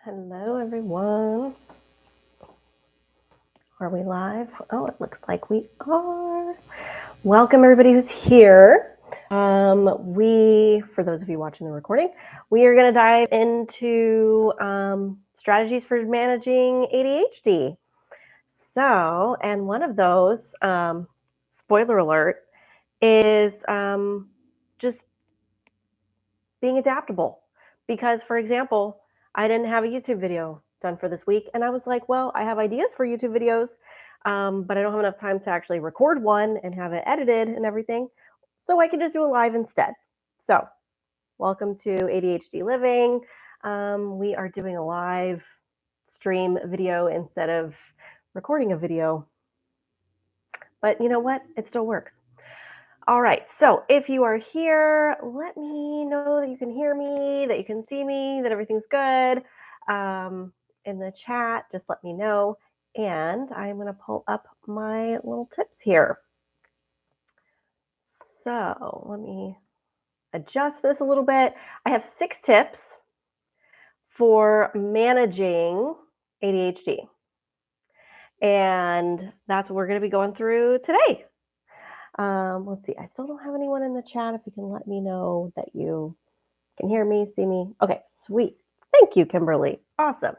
Hello, everyone. Are we live? Oh, it looks like we are. Welcome, everybody who's here. For those of you watching the recording, we are going to dive into strategies for managing ADHD. So, and one of those, spoiler alert, is just being adaptable. Because, for example, I didn't have a YouTube video done for this week, and I was like, well, I have ideas for YouTube videos, but I don't have enough time to actually record one and have it edited and everything, so I can just do a live instead. So, welcome to ADHD Living. We are doing a live stream video instead of recording a video, but you know what? It still works. All right, so if you are here, let me know that you can hear me, that you can see me, that everything's good. In the chat, just let me know. And I'm going to pull up my little tips here. So let me adjust this a little bit. I have 6 tips for managing ADHD. And that's what we're going to be going through today. Let's see. I still don't have anyone in the chat. If you can let me know that you can hear me, see me. Okay, sweet. Thank you, Kimberly. Awesome.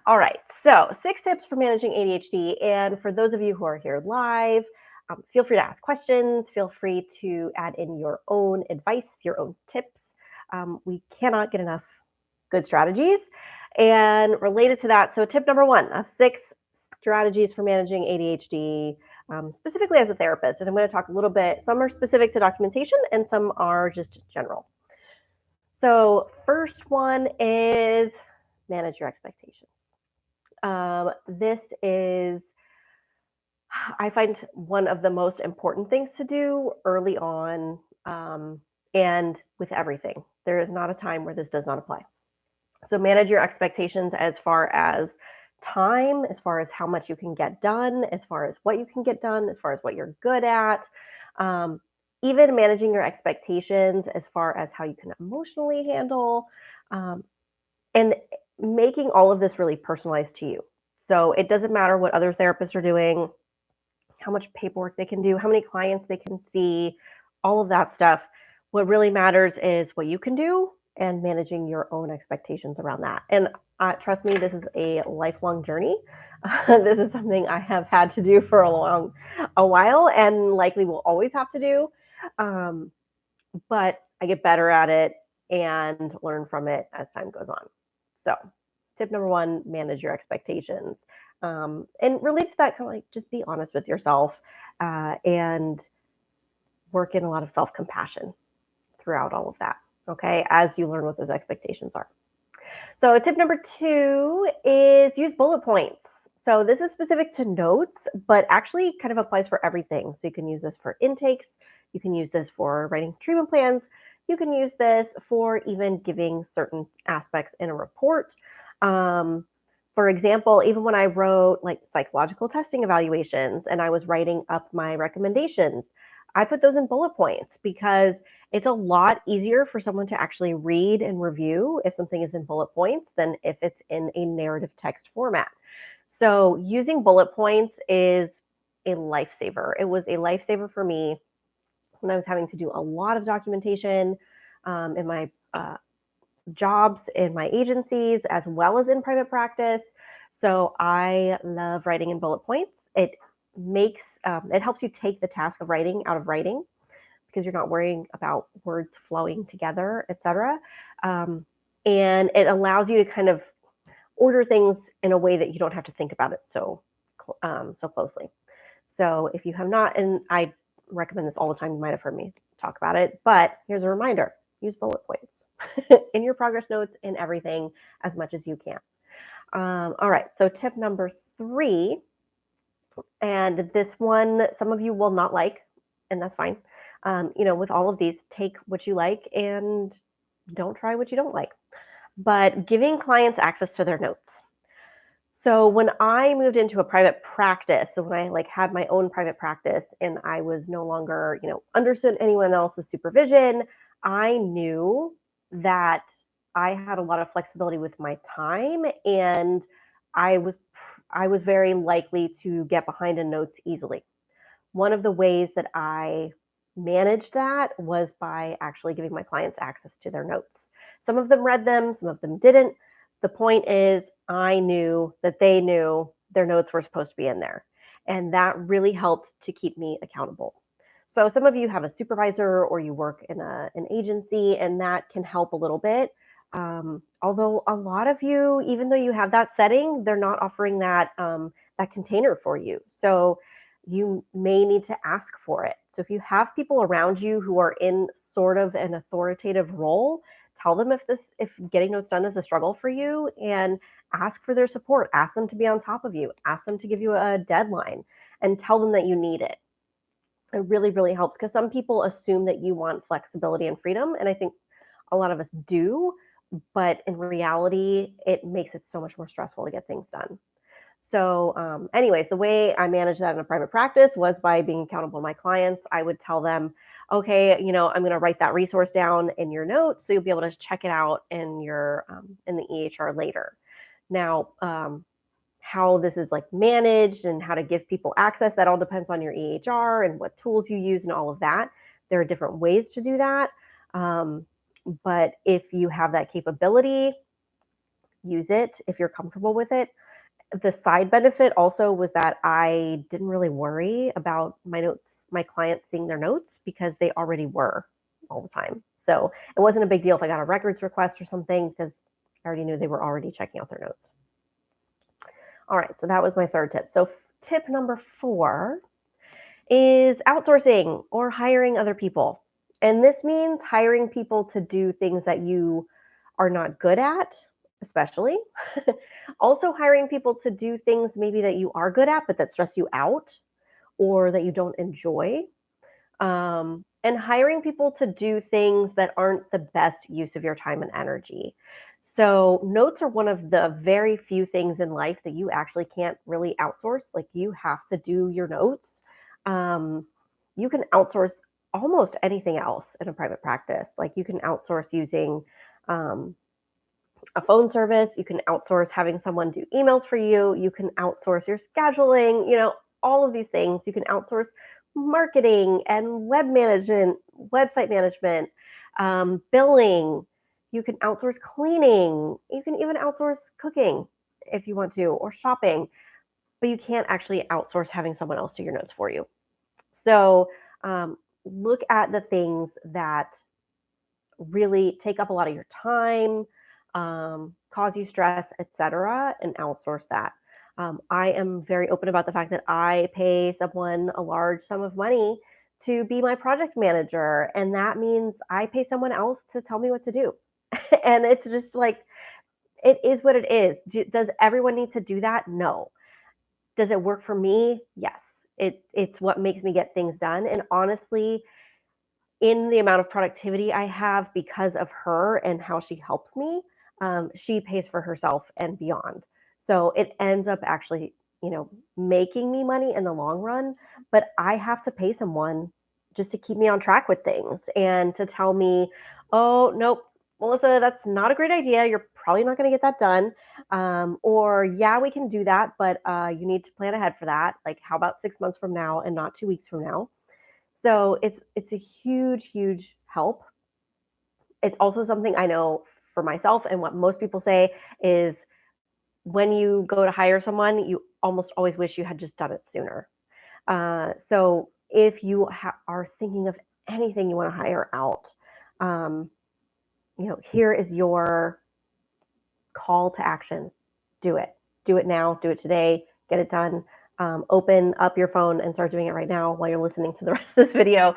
All right. So 6 tips for managing ADHD. And for those of you who are here live, feel free to ask questions. Feel free to add in your own advice, your own tips. We cannot get enough good strategies. And related to that, so tip number 1 of 6 strategies for managing ADHD, specifically as a therapist. And I'm going to talk a little bit, some are specific to documentation and some are just general. So first one is manage your expectations. This is, I find, one of the most important things to do early on, and with everything. There is not a time where this does not apply. So manage your expectations as far as time, as far as how much you can get done, as far as what you can get done, as far as what you're good at. Even managing your expectations as far as how you can emotionally handle, and making all of this really personalized to you. So it doesn't matter what other therapists are doing, how much paperwork they can do, how many clients they can see, all of that stuff. What really matters is what you can do and managing your own expectations around that. And trust me, this is a lifelong journey. This is something I have had to do for a while and likely will always have to do. But I get better at it and learn from it as time goes on. So tip number 1, manage your expectations. And related to that, kind of like just be honest with yourself, and work in a lot of self-compassion throughout all of that, okay, as you learn what those expectations are. So tip number 2 is use bullet points. So this is specific to notes, but actually kind of applies for everything. So you can use this for intakes. You can use this for writing treatment plans. You can use this for even giving certain aspects in a report. For example, even when I wrote like psychological testing evaluations and I was writing up my recommendations, I put those in bullet points because it's a lot easier for someone to actually read and review if something is in bullet points than if it's in a narrative text format. So using bullet points is a lifesaver. It was a lifesaver for me when I was having to do a lot of documentation in my jobs in my agencies as well as in private practice. So I love writing in bullet points. It helps you take the task of writing out of writing because you're not worrying about words flowing together, etc. And it allows you to kind of order things in a way that you don't have to think about it so closely. So if you have not, and I recommend this all the time, you might have heard me talk about it, but here's a reminder: use bullet points in your progress notes, in everything, as much as you can. All right, so tip number 3, and this one some of you will not like, and that's fine. With all of these, take what you like and don't try what you don't like. But giving clients access to their notes. So when I moved into a private practice, so when I had my own private practice and I was no longer, understood anyone else's supervision, I knew that I had a lot of flexibility with my time, and I was I was very likely to get behind in notes easily. One of the ways that I managed that was by actually giving my clients access to their notes. Some of them read them, some of them didn't. The point is, I knew that they knew their notes were supposed to be in there. And that really helped to keep me accountable. So some of you have a supervisor or you work in an agency, and that can help a little bit. Although a lot of you, even though you have that setting, they're not offering that container for you. So you may need to ask for it. So if you have people around you who are in sort of an authoritative role, tell them if getting notes done is a struggle for you, and ask for their support. Ask them to be on top of you. Ask them to give you a deadline, and tell them that you need it. It really, really helps, because some people assume that you want flexibility and freedom, and I think a lot of us do, but in reality, it makes it so much more stressful to get things done. So, anyways, the way I managed that in a private practice was by being accountable to my clients. I would tell them, okay, I'm going to write that resource down in your notes, so you'll be able to check it out in your in the EHR later. Now, how this is like managed and how to give people access, that all depends on your EHR and what tools you use and all of that. There are different ways to do that. But if you have that capability, use it if you're comfortable with it. The side benefit also was that I didn't really worry about my clients seeing their notes, because they already were all the time. So it wasn't a big deal if I got a records request or something, because I already knew they were already checking out their notes. All right, so that was my third tip. So tip number 4 is outsourcing or hiring other people. And this means hiring people to do things that you are not good at, especially. Also hiring people to do things maybe that you are good at, but that stress you out or that you don't enjoy. And hiring people to do things that aren't the best use of your time and energy. So notes are one of the very few things in life that you actually can't really outsource. Like, you have to do your notes. You can outsource almost anything else in a private practice. Like, you can outsource using a phone service. You can outsource having someone do emails for you. You can outsource your scheduling, all of these things. You can outsource marketing and website management, billing. You can outsource cleaning. You can even outsource cooking if you want to, or shopping, but you can't actually outsource having someone else do your notes for you. So look at the things that really take up a lot of your time, cause you stress, etc., and outsource that. I am very open about the fact that I pay someone a large sum of money to be my project manager, and that means I pay someone else to tell me what to do. And it's just like, it is what it is. Does everyone need to do that? No. Does it work for me? Yes. It's what makes me get things done. And honestly, in the amount of productivity I have because of her and how she helps me, she pays for herself and beyond. So it ends up actually, making me money in the long run, but I have to pay someone just to keep me on track with things and to tell me, oh, nope, Maelisa, that's not a great idea. You're probably not going to get that done. Or, yeah, we can do that, but you need to plan ahead for that. Like, how about 6 months from now and not 2 weeks from now? So it's a huge, huge help. It's also something I know for myself, and what most people say is, when you go to hire someone, you almost always wish you had just done it sooner. So if you are thinking of anything you want to hire out, here is your call to action. Do it. Do it now. Do it today. Get it done. Open up your phone and start doing it right now while you're listening to the rest of this video,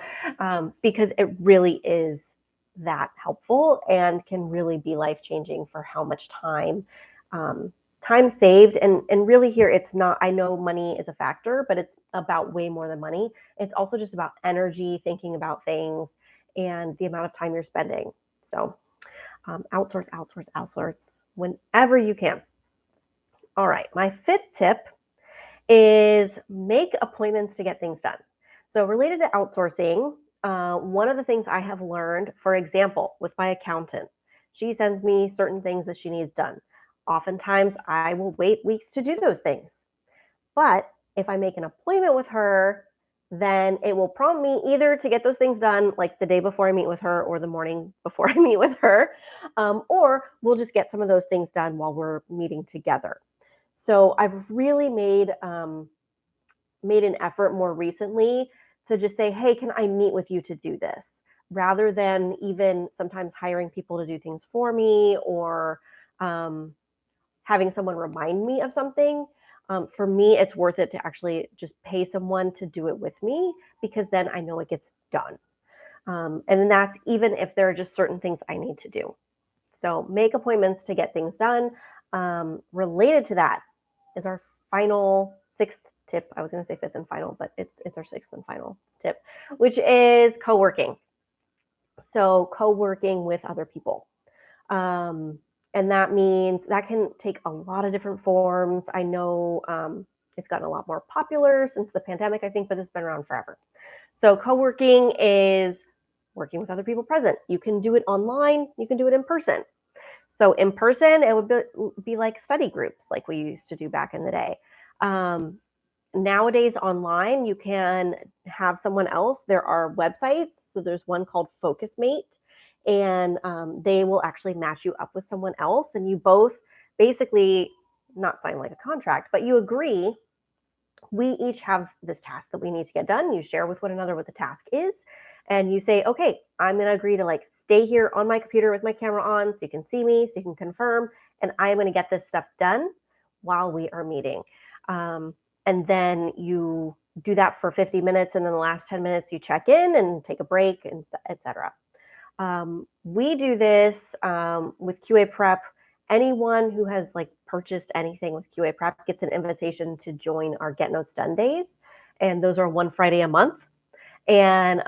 because it really is that helpful and can really be life-changing for how much time saved. And really here, it's not, I know money is a factor, but it's about way more than money. It's also just about energy, thinking about things, and the amount of time you're spending. So outsource whenever you can. All right, my 5th tip is make appointments to get things done. So related to outsourcing, one of the things I have learned, for example, with my accountant, She sends me certain things that she needs done. Oftentimes, I will wait weeks to do those things. But if I make an appointment with her, then it will prompt me either to get those things done like the day before I meet with her or the morning before I meet with her, or we'll just get some of those things done while we're meeting together. So I've really made an effort more recently to just say, hey, can I meet with you to do this? Rather than even sometimes hiring people to do things for me or having someone remind me of something. For me, it's worth it to actually just pay someone to do it with me because then I know it gets done. And that's even if there are just certain things I need to do. So make appointments to get things done. Related to that is our final sixth tip. I was going to say fifth and final, but it's our sixth and final tip, which is co-working. So co-working with other people. And that means that can take a lot of different forms. I know it's gotten a lot more popular since the pandemic, I think, but it's been around forever. So co-working is working with other people present. You can do it online. You can do it in person. So in person, it would be like study groups like we used to do back in the day. Nowadays online, you can have someone else. There are websites. So there's one called FocusMate, and they will actually match you up with someone else. And you both basically not sign like a contract, but you agree, we each have this task that we need to get done. You share with one another what the task is. And you say, okay, I'm going to agree to like stay here on my computer with my camera on so you can see me, so you can confirm. And I am going to get this stuff done while we are meeting. And then you do that for 50 minutes. And then the last 10 minutes, you check in and take a break, and et cetera. We do this with QA Prep. Anyone who has like purchased anything with QA Prep gets an invitation to join our Get Notes Done days. And those are one Friday a month. And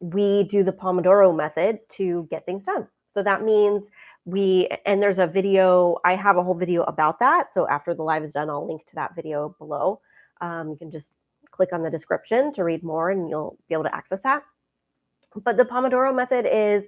we do the Pomodoro method to get things done. So that means and there's a video, I have a whole video about that. So after the live is done, I'll link to that video below. You can just click on the description to read more and you'll be able to access that. But the Pomodoro method is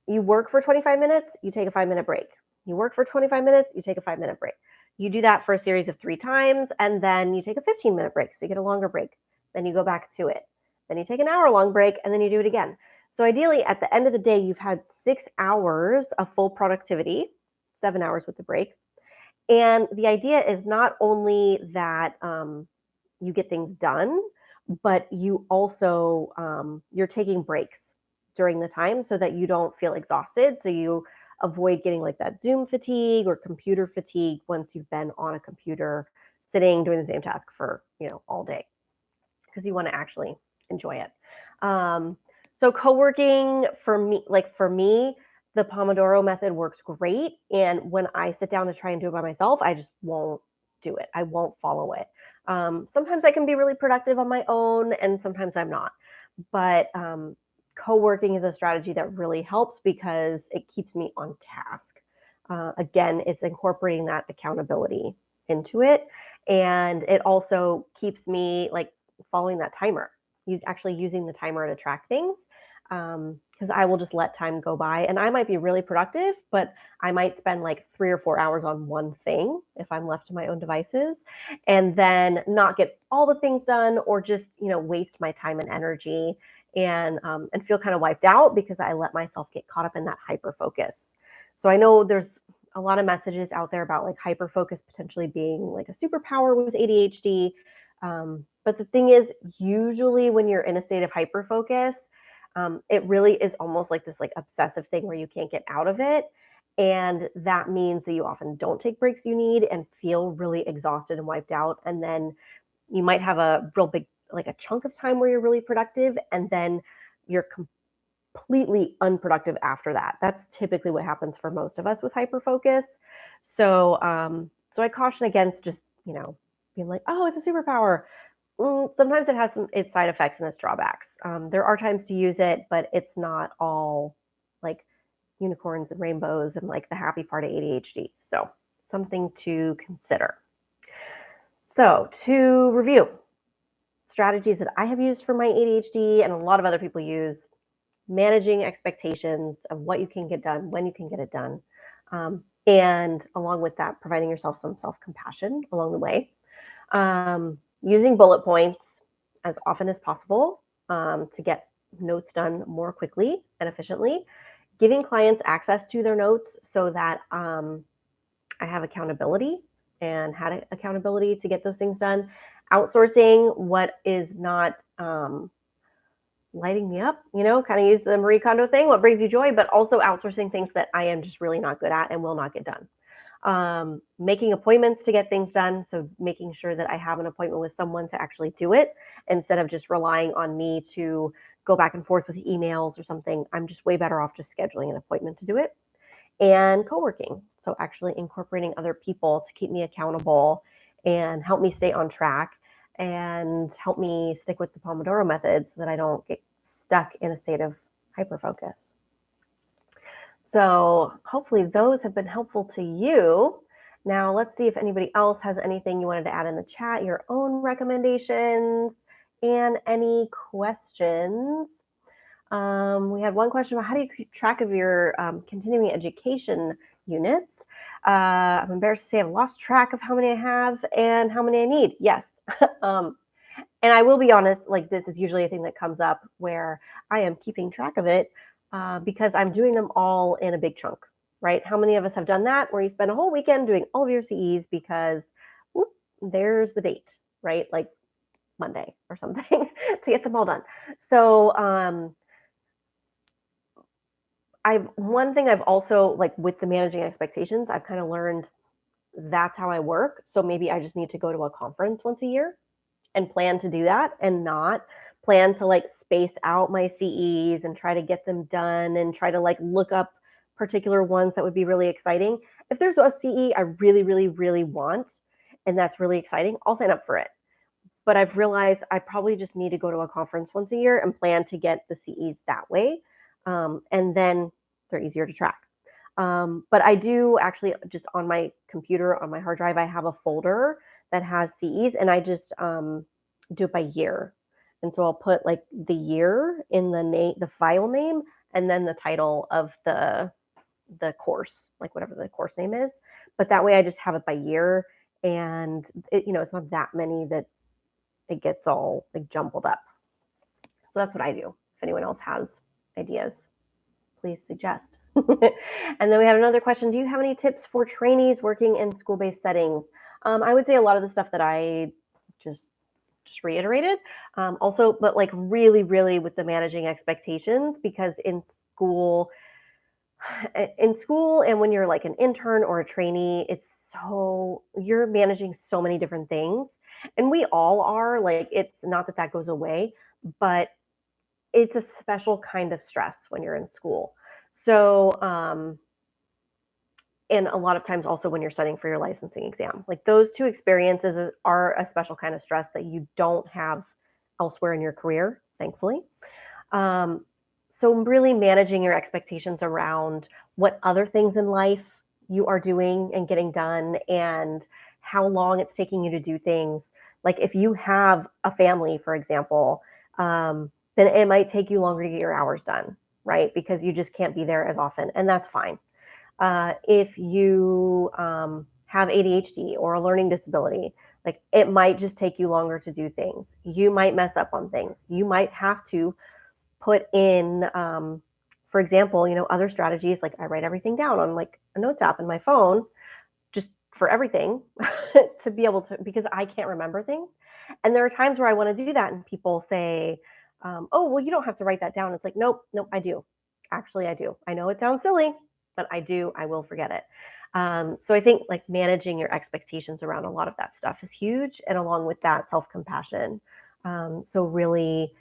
you work for 25 minutes, you take a 5-minute break. You work for 25 minutes, you take a 5-minute break. You do that for a series of 3 times, and then you take a 15-minute break, so you get a longer break. Then you go back to it. Then you take an hour-long break, and then you do it again. So ideally, at the end of the day, you've had 6 hours of full productivity, 7 hours with the break. And the idea is not only that you get things done, but you also, you're taking breaks during the time so that you don't feel exhausted. So you avoid getting like that Zoom fatigue or computer fatigue once you've been on a computer sitting doing the same task for, all day, because you want to actually enjoy it. So co-working for me, the Pomodoro method works great. And when I sit down to try and do it by myself, I just won't do it. I won't follow it. Sometimes I can be really productive on my own and sometimes I'm not. But co-working is a strategy that really helps because it keeps me on task. Again, it's incorporating that accountability into it. And it also keeps me like following that timer. Actually using the timer to track things. Because I will just let time go by and I might be really productive, but I might spend like 3 or 4 hours on one thing if I'm left to my own devices and then not get all the things done or just, waste my time and energy and feel kind of wiped out because I let myself get caught up in that hyper focus. So I know there's a lot of messages out there about like hyper focus potentially being like a superpower with ADHD. But the thing is, usually when you're in a state of hyper focus, it really is almost like this like obsessive thing where you can't get out of it. And that means that you often don't take breaks you need and feel really exhausted and wiped out. And then you might have a real big, like a chunk of time where you're really productive and then you're completely unproductive after that. That's typically what happens for most of us with hyper focus. So, so I caution against just, being like, oh, it's a superpower. Sometimes it has its side effects and its drawbacks. There are times to use it, but it's not all like unicorns and rainbows and like the happy part of ADHD. So something to consider. So to review, strategies that I have used for my ADHD and a lot of other people use. managing expectations of what you can get done, when you can get it done. And along with that, providing yourself some self-compassion along the way. Using bullet points as often as possible to get notes done more quickly and efficiently. Giving clients access to their notes so that I have accountability and had accountability to get those things done. Outsourcing what is not lighting me up, kind of use the Marie Kondo thing, what brings you joy, but also outsourcing things that I am just really not good at and will not get done. Making appointments to get things done. So making sure that I have an appointment with someone to actually do it instead of just relying on me to go back and forth with emails or something. I'm just way better off just scheduling an appointment to do it. And coworking. So actually incorporating other people to keep me accountable and help me stay on track and help me stick with the Pomodoro method so that I don't get stuck in a state of hyperfocus. So hopefully those have been helpful to you. Now let's see if anybody else has anything you wanted to add in the chat, your own recommendations and any questions. We had one question about how do you keep track of your continuing education units? I'm embarrassed to say I've lost track of how many I have and how many I need. Yes. And I will be honest, like this is usually a thing that comes up where I am keeping track of it because I'm doing them all in a big chunk, right? How many of us have done that where you spend a whole weekend doing all of your CEs because whoop, there's the date, right? Like Monday or something to get them all done. So one thing I've also, like with the managing expectations, I've kind of learned that's how I work. So maybe I just need to go to a conference once a year and plan to do that and not plan to like space out my CEs and try to get them done and try to like look up particular ones that would be really exciting. If there's a CE I really, really, really want, and that's really exciting, I'll sign up for it. But I've realized I probably just need to go to a conference once a year and plan to get the CEs that way. And then they're easier to track. But I do actually just on my computer, on my hard drive, I have a folder that has CEs and I just do it by year. And so I'll put like the year in the file name, and then the title of the course, like whatever the course name is. But that way I just have it by year, and it's not that many that it gets all like jumbled up. So that's what I do. If anyone else has ideas, please suggest. And then we have another question. Do you have any tips for trainees working in school-based settings? I would say a lot of the stuff that I just reiterated. Also, but like really, really with the managing expectations, because in school and when you're like an intern or a trainee, you're managing so many different things. And we all are, like, it's not that goes away, but it's a special kind of stress when you're in school. So, and a lot of times also when you're studying for your licensing exam, like those two experiences are a special kind of stress that you don't have elsewhere in your career, thankfully. So really managing your expectations around what other things in life you are doing and getting done and how long it's taking you to do things. Like if you have a family, for example, then it might take you longer to get your hours done, right? Because you just can't be there as often, and that's fine. If you have ADHD or a learning disability, like it might just take you longer to do things. You might mess up on things. You might have to put in, for example, other strategies. Like I write everything down on like a notes app in my phone, just for everything to be able to, because I can't remember things. And there are times where I want to do that and people say, oh, well, you don't have to write that down. It's like, nope, I do. Actually, I do. I know it sounds silly, but I will forget it. So I think like managing your expectations around a lot of that stuff is huge. And along with that, self-compassion. So really,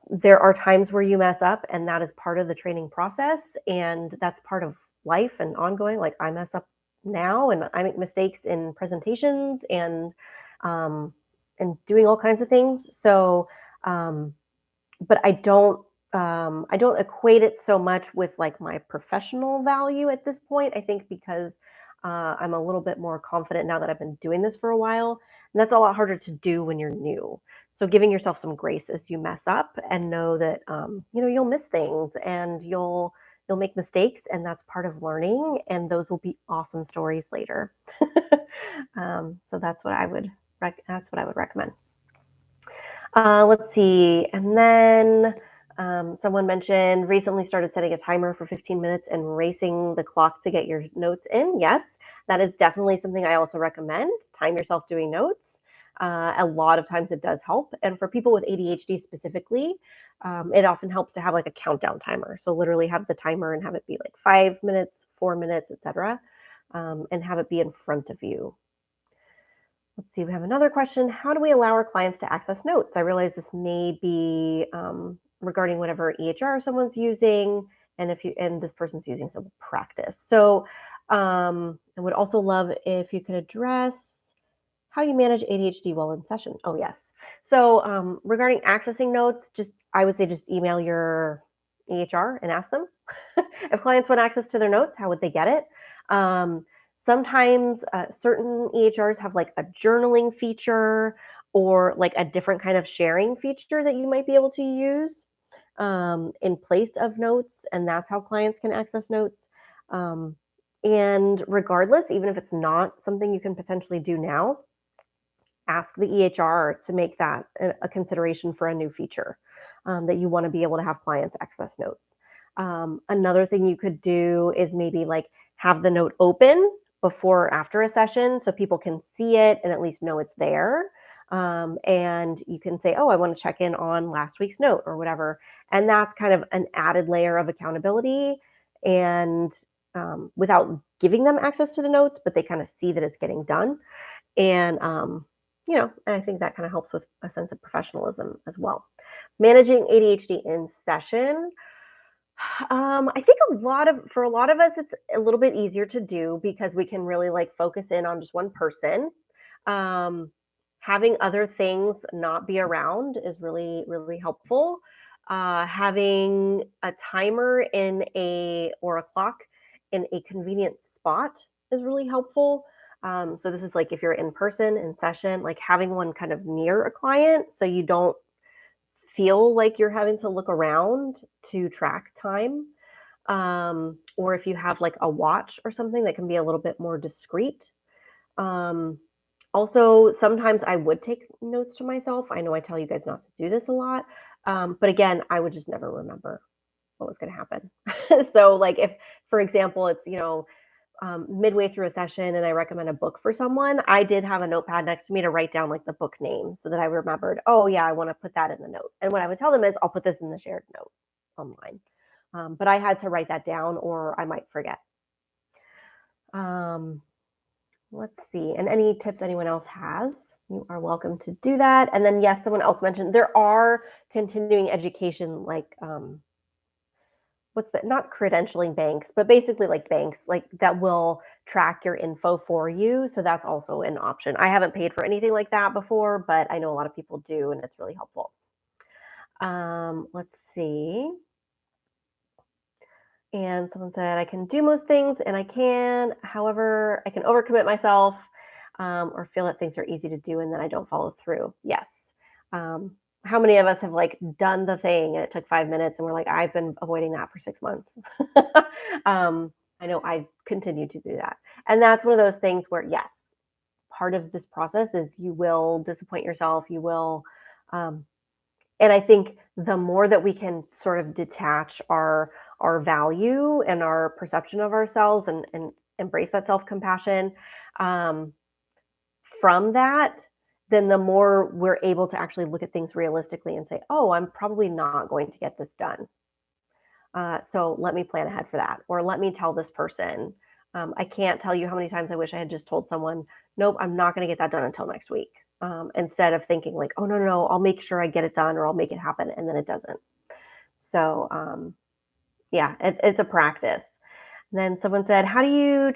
there are times where you mess up, and that is part of the training process. And that's part of life and ongoing. Like I mess up now and I make mistakes in presentations and doing all kinds of things. So, but I don't equate it so much with like my professional value at this point. I think because I'm a little bit more confident now that I've been doing this for a while, and that's a lot harder to do when you're new. So giving yourself some grace as you mess up, and know that you'll miss things, and you'll make mistakes, and that's part of learning, and those will be awesome stories later. So that's what I would recommend. Let's see. And then someone mentioned recently started setting a timer for 15 minutes and racing the clock to get your notes in. Yes, that is definitely something I also recommend. Time yourself doing notes. A lot of times it does help. And for people with ADHD specifically, it often helps to have like a countdown timer. So literally have the timer and have it be like 5 minutes, 4 minutes, etc., and have it be in front of you. Let's see, we have another question. How do we allow our clients to access notes? I realize this may be regarding whatever EHR someone's using, and this person's using some practice. So I would also love if you could address how you manage ADHD while in session. Oh, yes. So regarding accessing notes, I would say just email your EHR and ask them. If clients want access to their notes, how would they get it? Sometimes certain EHRs have like a journaling feature or like a different kind of sharing feature that you might be able to use in place of notes, and that's how clients can access notes. And regardless, even if it's not something you can potentially do now, ask the EHR to make that a consideration for a new feature that you want to be able to have clients access notes. Another thing you could do is maybe like have the note open before or after a session so people can see it and at least know it's there. And you can say, oh, I want to check in on last week's note or whatever. And that's kind of an added layer of accountability, and without giving them access to the notes, but they kind of see that it's getting done. And, I think that kind of helps with a sense of professionalism as well. Managing ADHD in session. I think for a lot of us, it's a little bit easier to do because we can really like focus in on just one person. Having other things not be around is really, really helpful. Having a timer or a clock in a convenient spot is really helpful. So this is like if you're in person in session, like having one kind of near a client so you don't feel like you're having to look around to track time. Or if you have like a watch or something that can be a little bit more discreet. Also, sometimes I would take notes to myself. I know I tell you guys not to do this a lot. But again, I would just never remember what was going to happen. So like if, for example, it's, midway through a session and I recommend a book for someone, I did have a notepad next to me to write down like the book name so that I remembered, oh yeah, I want to put that in the note. And what I would tell them is I'll put this in the shared note online. But I had to write that down or I might forget. Let's see. And any tips anyone else has, you are welcome to do that. And then, yes, someone else mentioned there are continuing education like not credentialing banks, but basically like banks like that will track your info for you. So that's also an option. I haven't paid for anything like that before, but I know a lot of people do, and it's really helpful. Let's see. And someone said, I can do most things and however, I can overcommit myself or feel that things are easy to do and then I don't follow through. Yes. How many of us have like done the thing and it took 5 minutes and we're like, I've been avoiding that for 6 months. I know I continue to do that. And that's one of those things where, yes, part of this process is you will disappoint yourself. You will, and I think the more that we can sort of detach our value and our perception of ourselves and embrace that self-compassion from that, then the more we're able to actually look at things realistically and say, oh, I'm probably not going to get this done. So let me plan ahead for that. Or let me tell this person. I can't tell you how many times I wish I had just told someone, nope, I'm not going to get that done until next week. Instead of thinking like, oh, no, I'll make sure I get it done or I'll make it happen. And then it doesn't. So yeah, it's a practice. And then someone said, how do you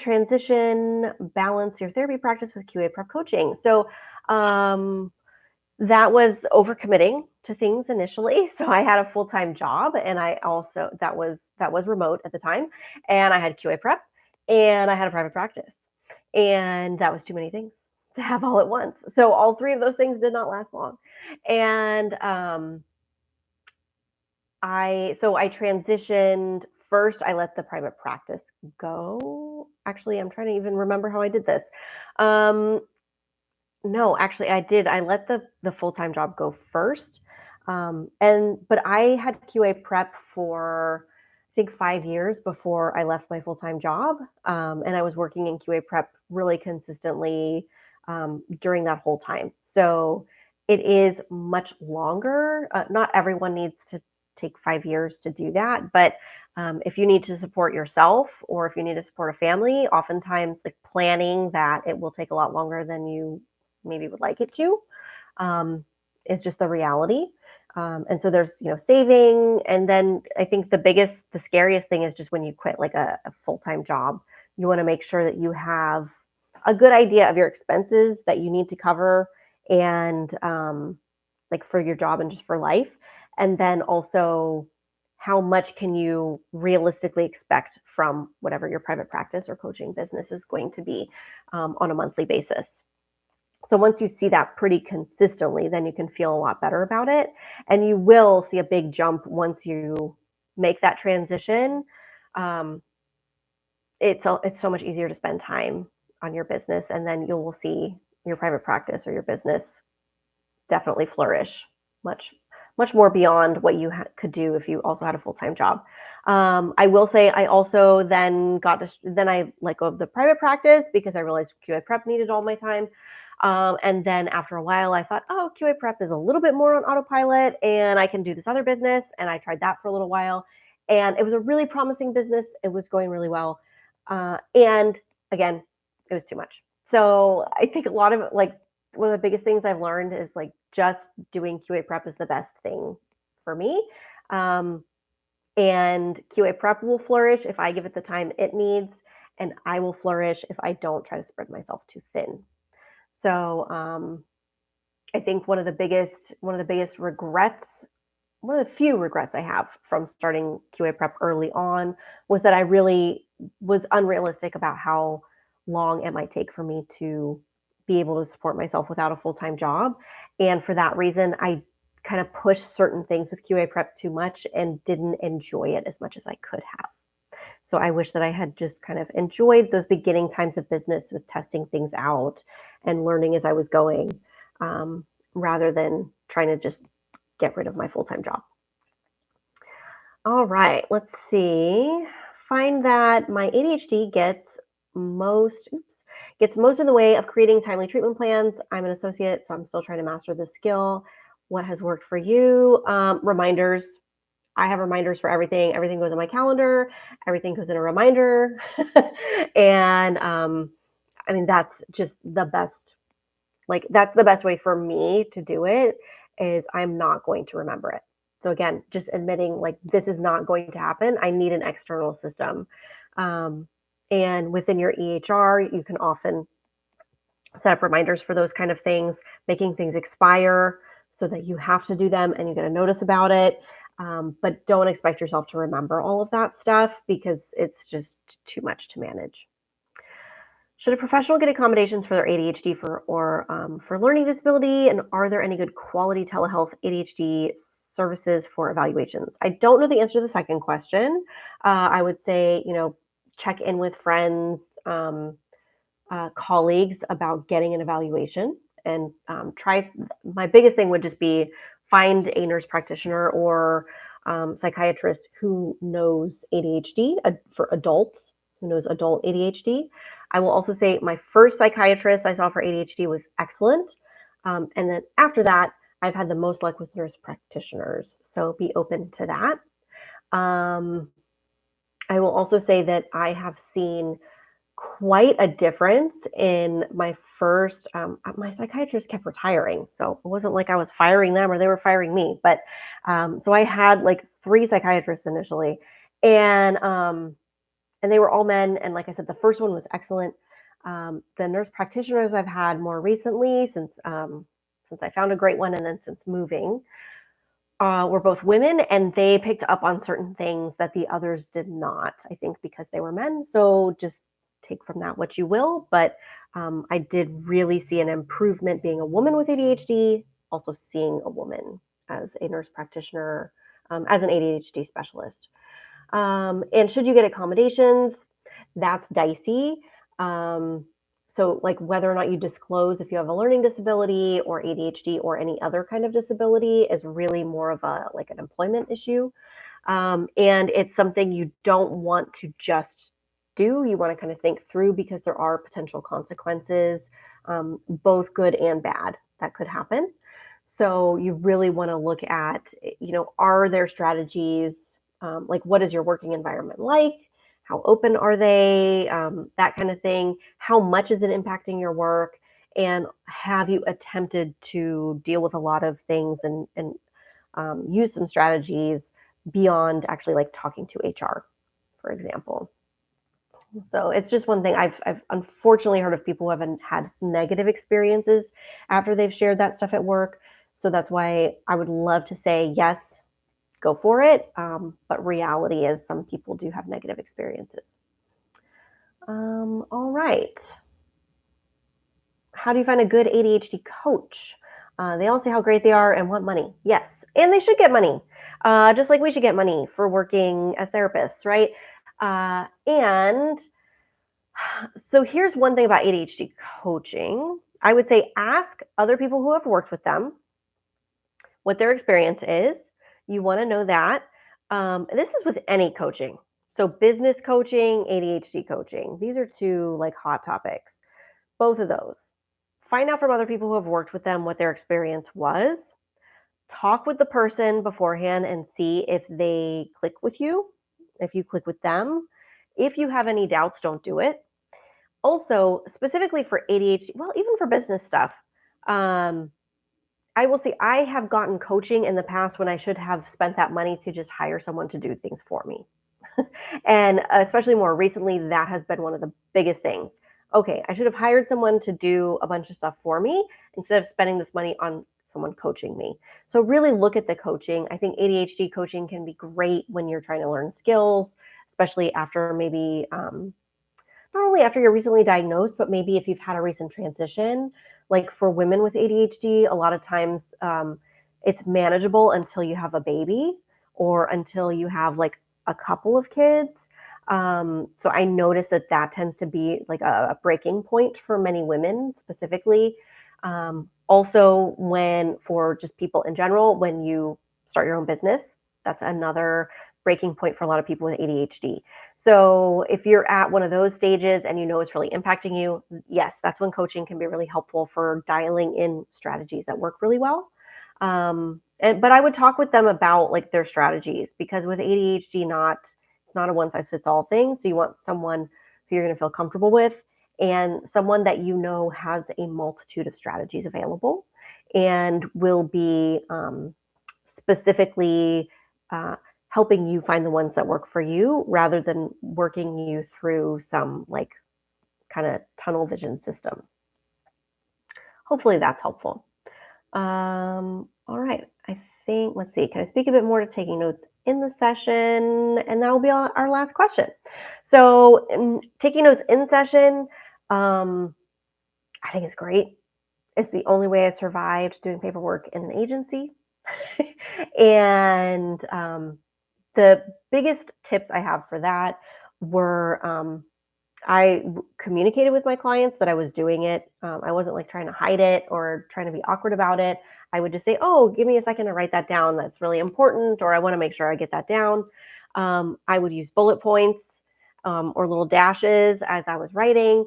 balance your therapy practice with QA prep coaching? So that was overcommitting to things initially. So I had a full-time job and I also, that was remote at the time. And I had QA prep and I had a private practice and that was too many things. to have all at once. So all three of those things did not last long. And I transitioned first. I let the private practice go. Actually, I'm trying to even remember how I did this. No, actually, I did. I let the full-time job go first. But I had QA prep for, I think, 5 years before I left my full-time job. And I was working in QA prep really consistently during that whole time. So it is much longer. Not everyone needs to take 5 years to do that, but if you need to support yourself or if you need to support a family, oftentimes like planning that it will take a lot longer than you maybe would like it to is just the reality. And so there's, saving. And then I think the scariest thing is just when you quit like a full-time job, you want to make sure that you have a good idea of your expenses that you need to cover and like for your job and just for life. And then also how much can you realistically expect from whatever your private practice or coaching business is going to be on a monthly basis. So once you see that pretty consistently, then you can feel a lot better about it. And you will see a big jump once you make that transition. It's so much easier to spend time on your business, and then you will see your private practice or your business definitely flourish much more beyond what you could do if you also had a full-time job. I will say I also then I let go of the private practice because I realized QA prep needed all my time. And then after a while, I thought, oh, QA prep is a little bit more on autopilot and I can do this other business. And I tried that for a little while. And it was a really promising business. It was going really well. And again, it was too much. So I think a lot of like one of the biggest things I've learned is like just doing QA prep is the best thing for me. And QA prep will flourish if I give it the time it needs, and I will flourish if I don't try to spread myself too thin. So I think one of the biggest regrets, one of the few regrets I have from starting QA prep early on was that I really was unrealistic about how long it might take for me to be able to support myself without a full-time job. And for that reason, I kind of pushed certain things with QA prep too much and didn't enjoy it as much as I could have. So I wish that I had just kind of enjoyed those beginning times of business with testing things out and learning as I was going, rather than trying to just get rid of my full-time job. All right, let's see. Find that my ADHD gets most in the way of creating timely treatment plans. I'm an associate, so I'm still trying to master this skill. What has worked for you? Reminders. I have reminders for everything. Everything goes in my calendar. Everything goes in a reminder. And I mean, that's just the best. Like, that's the best way for me to do it is I'm not going to remember it. So again, just admitting like this is not going to happen. I need an external system. And within your EHR, you can often set up reminders for those kind of things, making things expire so that you have to do them and you get a notice about it. But don't expect yourself to remember all of that stuff because it's just too much to manage. Should a professional get accommodations for their ADHD for learning disability? And are there any good quality telehealth ADHD services for evaluations? I don't know the answer to the second question. I would say, check in with friends, colleagues about getting an evaluation and try. My biggest thing would just be find a nurse practitioner or psychiatrist who knows ADHD for adults, who knows adult ADHD. I will also say my first psychiatrist I saw for ADHD was excellent. And then after that, I've had the most luck with nurse practitioners. So be open to that. I will also say that I have seen quite a difference in my first, my psychiatrist kept retiring. So it wasn't like I was firing them or they were firing me. But so I had like 3 psychiatrists initially. And they were all men. And like I said, the first one was excellent. The nurse practitioners I've had more recently since I found a great one and then since moving were both women, and they picked up on certain things that the others did not, I think because they were men. So just take from that what you will, but I did really see an improvement being a woman with ADHD, also seeing a woman as a nurse practitioner, as an ADHD specialist. And should you get accommodations, that's dicey. So like whether or not you disclose if you have a learning disability or ADHD or any other kind of disability is really more of a like an employment issue. And it's something you don't want to just do. You want to kind of think through because there are potential consequences, both good and bad, that could happen. So you really want to look at, are there strategies, like what is your working environment like? How open are they? That kind of thing. How much is it impacting your work? And have you attempted to deal with a lot of things and use some strategies beyond actually like talking to HR, for example? So it's just one thing I've unfortunately heard of people who haven't had negative experiences after they've shared that stuff at work. So that's why I would love to say yes, go for it. But reality is some people do have negative experiences. All right. How do you find a good ADHD coach? They all say how great they are and want money. Yes, and they should get money, just like we should get money for working as therapists, right? And so here's one thing about ADHD coaching. I would say ask other people who have worked with them what their experience is. You want to know that. This is with any coaching. So business coaching, ADHD coaching. These are two like hot topics. Both of those. Find out from other people who have worked with them what their experience was. Talk with the person beforehand and see if they click with you, if you click with them. If you have any doubts, don't do it. Also, specifically for ADHD, well, even for business stuff, I will say I have gotten coaching in the past when I should have spent that money to just hire someone to do things for me. And especially more recently, that has been one of the biggest things. Okay, I should have hired someone to do a bunch of stuff for me instead of spending this money on someone coaching me. So really look at the coaching. I think ADHD coaching can be great when you're trying to learn skills, especially after maybe not only after you're recently diagnosed, but maybe if you've had a recent transition. Like for women with ADHD, a lot of times it's manageable until you have a baby or until you have like a couple of kids. So I noticed that tends to be like a breaking point for many women specifically. Also, when for just people in general, when you start your own business, that's another breaking point for a lot of people with ADHD. So if you're at one of those stages and you know it's really impacting you, yes, that's when coaching can be really helpful for dialing in strategies that work really well. But I would talk with them about like their strategies because with ADHD, it's not a one size fits all thing. So you want someone who you're going to feel comfortable with and someone that you know has a multitude of strategies available and will be specifically helping you find the ones that work for you rather than working you through some like kind of tunnel vision system. Hopefully that's helpful. All right. I think, let's see, can I speak a bit more to taking notes in the session? And that will be our last question. So taking notes in session, I think it's great. It's the only way I survived doing paperwork in an agency. And the biggest tips I have for that were I communicated with my clients that I was doing it. I wasn't like trying to hide it or trying to be awkward about it. I would just say, oh, give me a second to write that down. That's really important, or I want to make sure I get that down. I would use bullet points or little dashes as I was writing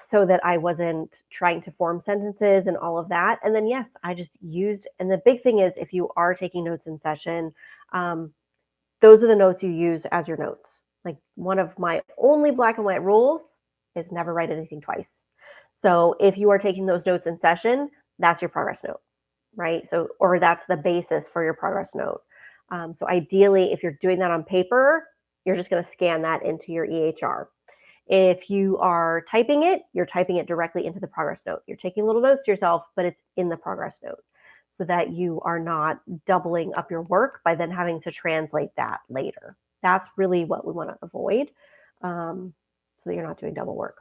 so that I wasn't trying to form sentences and all of that. And then, yes, I just used, and the big thing is if you are taking notes in session, those are the notes you use as your notes. Like one of my only black and white rules is never write anything twice. So if you are taking those notes in session, that's your progress note, right? So, or that's the basis for your progress note. So ideally, if you're doing that on paper, you're just going to scan that into your EHR. If you are typing it, you're typing it directly into the progress note. You're taking little notes to yourself, but it's in the progress note so that you are not doubling up your work by then having to translate that later. That's really what we want to avoid. So so that you're not doing double work.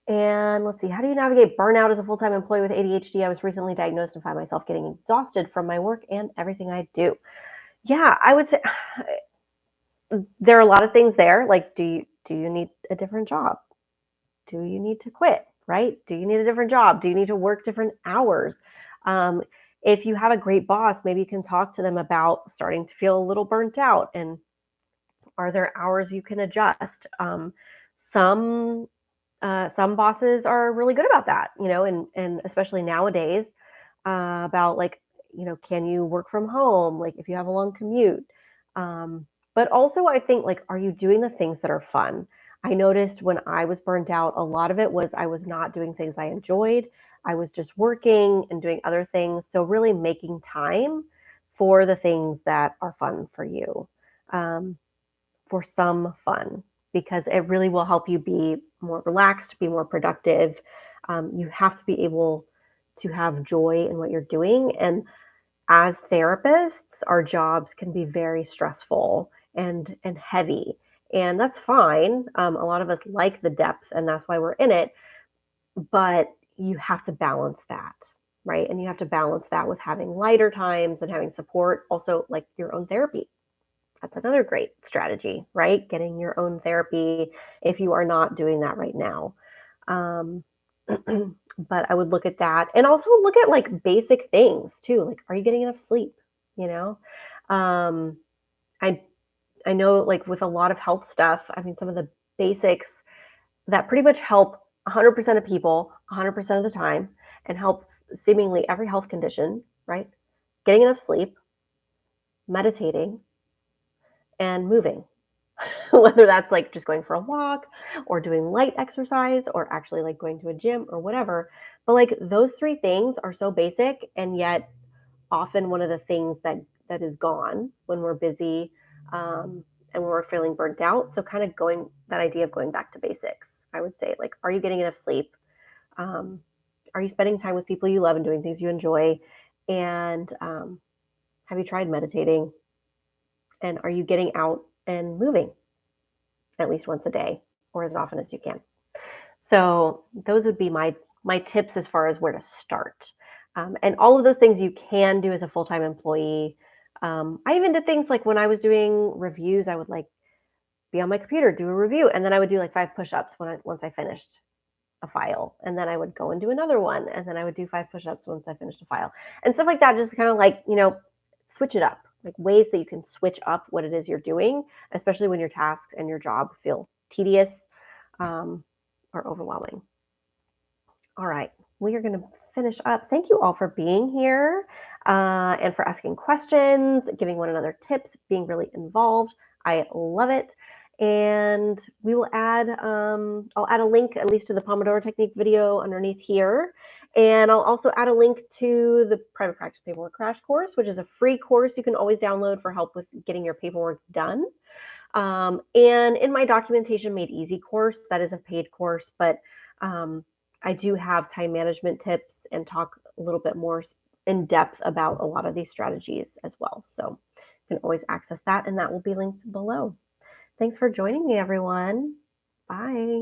And let's see, how do you navigate burnout as a full-time employee with ADHD? I was recently diagnosed and find myself getting exhausted from my work and everything I do. Yeah, I would say there are a lot of things there. Like, do you need a different job? Do you need to quit? Right? Do you need a different job? Do you need to work different hours? Um, if you have a great boss, maybe you can talk to them about starting to feel a little burnt out, and are there hours you can adjust? Some some bosses are really good about that, and especially nowadays, about like, can you work from home? Like if you have a long commute. But also I think like, are you doing the things that are fun? I noticed when I was burnt out, a lot of it was I was not doing things I enjoyed. I was just working and doing other things. So really making time for the things that are fun for you. Um, for some fun, because it really will help you be more relaxed, be more productive. You have to be able to have joy in what you're doing. And as therapists, our jobs can be very stressful and heavy. And that's fine. A lot of us like the depth, and that's why we're in it. But you have to balance that, right? And you have to balance that with having lighter times and having support, also like your own therapy. That's another great strategy, right? Getting your own therapy if you are not doing that right now. Um, but I would look at that and also look at like basic things too. Like, are you getting enough sleep? You know, um, I I know like with a lot of health stuff. I mean, some of the basics that pretty much help 100% of people 100% of the time and help seemingly every health condition, right? Getting enough sleep, meditating, and moving. Whether that's like just going for a walk or doing light exercise or actually like going to a gym or whatever. But like those three things are so basic, and yet often one of the things that is gone when we're busy, and when we're feeling burnt out. So kind of going that idea of going back to basics, I would say like, are you getting enough sleep? Um, are you spending time with people you love and doing things you enjoy? And have you tried meditating? And are you getting out and moving at least once a day or as often as you can? So those would be my tips as far as where to start. And all of those things you can do as a full-time employee. I even did things like when I was doing reviews, I would like be on my computer, do a review, and then I would do like 5 push-ups once I finished a file, and then I would go and do another one, and then I would do 5 push-ups once I finished a file, and stuff like that. Just kind of like, switch it up, like ways that you can switch up what it is you're doing, especially when your tasks and your job feel tedious, or overwhelming. All right, we are going to finish up. Thank you all for being here, and for asking questions, giving one another tips, being really involved. I love it. And we will I'll add a link at least to the Pomodoro Technique video underneath here. And I'll also add a link to the Private Practice Paperwork Crash Course, which is a free course you can always download for help with getting your paperwork done. And in my Documentation Made Easy course, that is a paid course, but I do have time management tips and talk a little bit more in depth about a lot of these strategies as well. So you can always access that, and that will be linked below. Thanks for joining me, everyone. Bye.